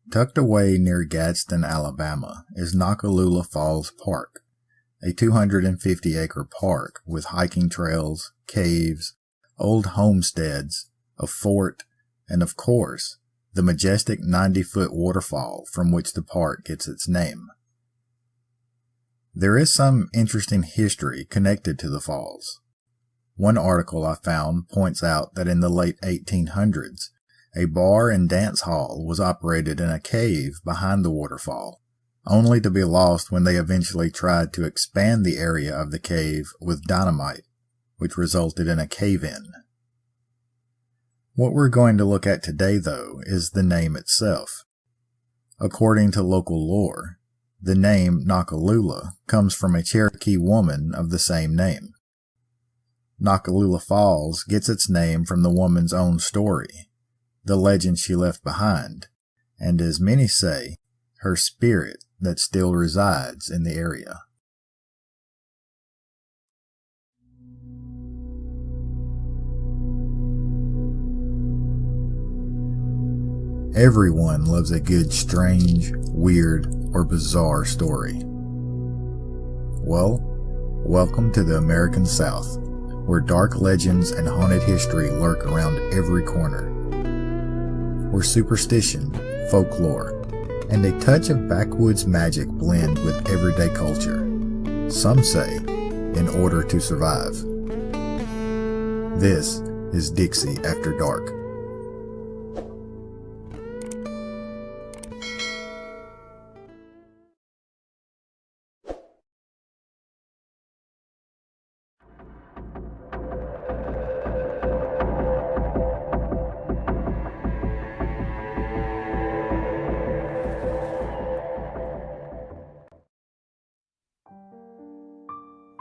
Tucked away near Gadsden, Alabama, is Noccalula Falls Park, a 250-acre park with hiking trails, caves, old homesteads, a fort, and of course, the majestic 90-foot waterfall from which the park gets its name. There is some interesting history connected to the falls. One article I found points out that in the late 1800s, a bar and dance hall was operated in a cave behind the waterfall, only to be lost when they eventually tried to expand the area of the cave with dynamite, which resulted in a cave-in. What we're going to look at today, though, is the name itself. According to local lore, the name Noccalula comes from a Cherokee woman of the same name. Noccalula Falls gets its name from the woman's own story, the legend she left behind, and as many say, her spirit that still resides in the area. Everyone loves a good strange, weird, or bizarre story. Well, welcome to the American South, where dark legends and haunted history lurk around every corner. Where superstition, folklore, and a touch of backwoods magic blend with everyday culture. Some say, in order to survive. This is Dixie After Dark.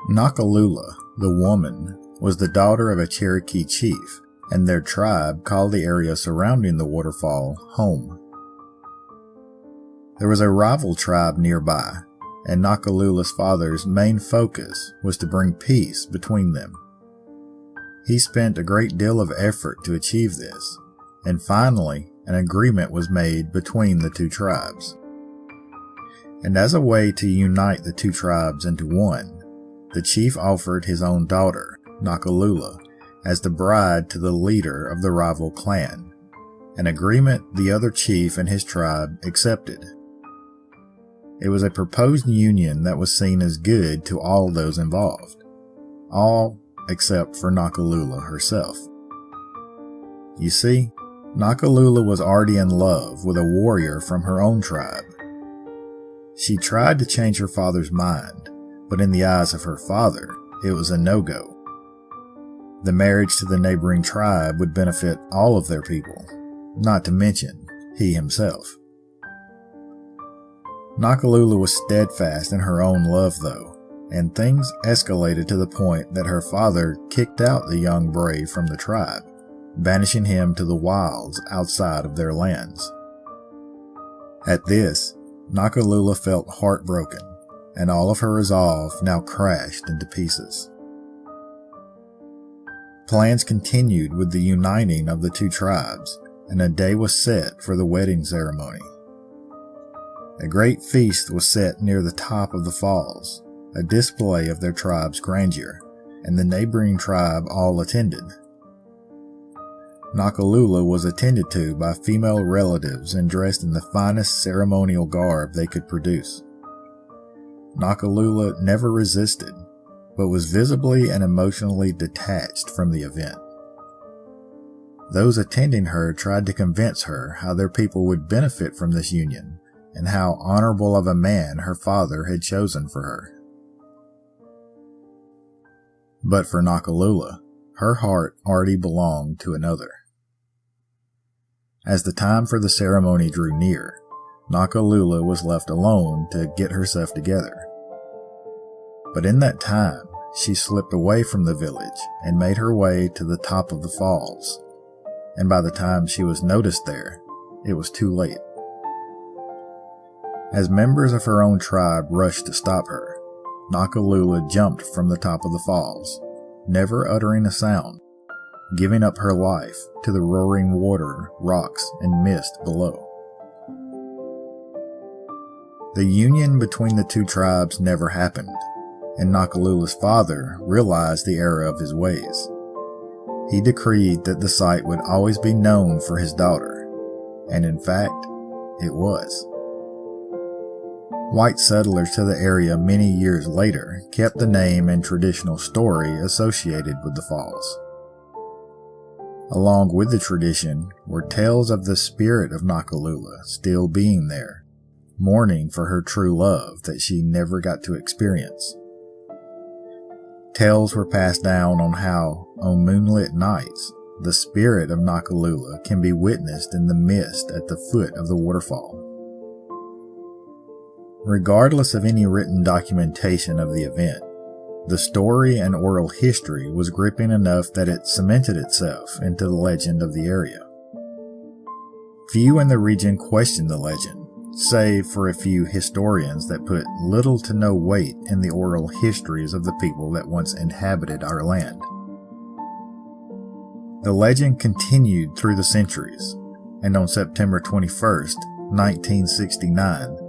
Noccalula, the woman, was the daughter of a Cherokee chief, and their tribe called the area surrounding the waterfall home. There was a rival tribe nearby, and Noccalula's father's main focus was to bring peace between them. He spent a great deal of effort to achieve this, and finally an agreement was made between the two tribes. And as a way to unite the two tribes into one, the chief offered his own daughter, Noccalula, as the bride to the leader of the rival clan, an agreement the other chief and his tribe accepted. It was a proposed union that was seen as good to all those involved, all except for Noccalula herself. You see, Noccalula was already in love with a warrior from her own tribe. She tried to change her father's mind, but in the eyes of her father, it was a no-go. The marriage to the neighboring tribe would benefit all of their people, not to mention he himself. Noccalula was steadfast in her own love, though, and things escalated to the point that her father kicked out the young brave from the tribe, banishing him to the wilds outside of their lands. At this, Noccalula felt heartbroken, and all of her resolve now crashed into pieces. Plans continued with the uniting of the two tribes, and a day was set for the wedding ceremony. A great feast was set near the top of the falls, a display of their tribe's grandeur, and the neighboring tribe all attended. Noccalula was attended to by female relatives and dressed in the finest ceremonial garb they could produce. Noccalula never resisted, but was visibly and emotionally detached from the event. Those attending her tried to convince her how their people would benefit from this union, and how honorable of a man her father had chosen for her. But for Noccalula, her heart already belonged to another. As the time for the ceremony drew near, Noccalula was left alone to get herself together. But in that time, she slipped away from the village and made her way to the top of the falls, and by the time she was noticed there, it was too late. As members of her own tribe rushed to stop her, Noccalula jumped from the top of the falls, never uttering a sound, giving up her life to the roaring water, rocks, and mist below. The union between the two tribes never happened, and Noccalula's father realized the error of his ways. He decreed that the site would always be known for his daughter, and in fact, it was. White settlers to the area many years later kept the name and traditional story associated with the falls. Along with the tradition were tales of the spirit of Noccalula still being there, mourning for her true love that she never got to experience. Tales were passed down on how, on moonlit nights, the spirit of Noccalula can be witnessed in the mist at the foot of the waterfall. Regardless of any written documentation of the event, the story and oral history was gripping enough that it cemented itself into the legend of the area. Few in the region questioned the legend, save for a few historians that put little to no weight in the oral histories of the people that once inhabited our land. The legend continued through the centuries, and on September 21st, 1969,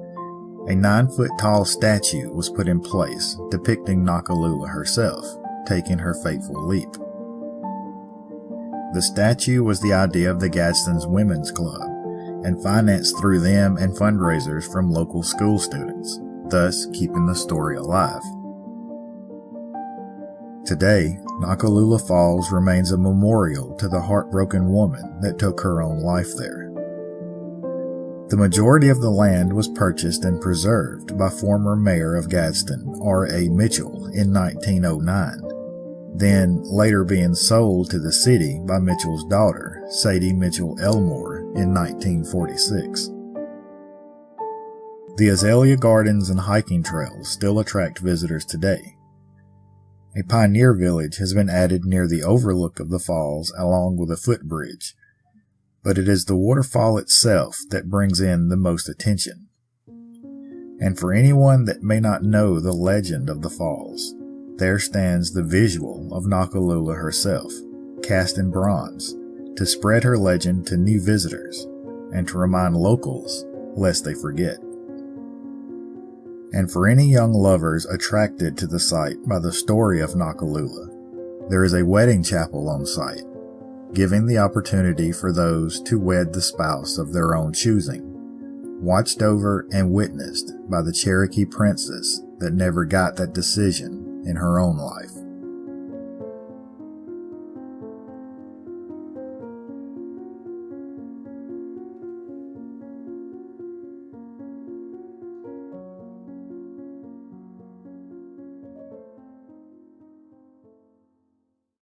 a 9-foot-tall statue was put in place depicting Noccalula herself taking her fateful leap. The statue was the idea of the Gadsden's Women's Club and financed through them and fundraisers from local school students, thus keeping the story alive. Today, Noccalula Falls remains a memorial to the heartbroken woman that took her own life there. The majority of the land was purchased and preserved by former mayor of Gadsden, R.A. Mitchell, in 1909, then later being sold to the city by Mitchell's daughter, Sadie Mitchell Elmore, in 1946. The azalea gardens and hiking trails still attract visitors today. A pioneer village has been added near the overlook of the falls along with a footbridge, but it is the waterfall itself that brings in the most attention. And for anyone that may not know the legend of the falls, there stands the visual of Noccalula herself, cast in bronze, to spread her legend to new visitors and to remind locals lest they forget. And for any young lovers attracted to the site by the story of Noccalula, there is a wedding chapel on site, giving the opportunity for those to wed the spouse of their own choosing, watched over and witnessed by the Cherokee Princess that never got that decision in her own life.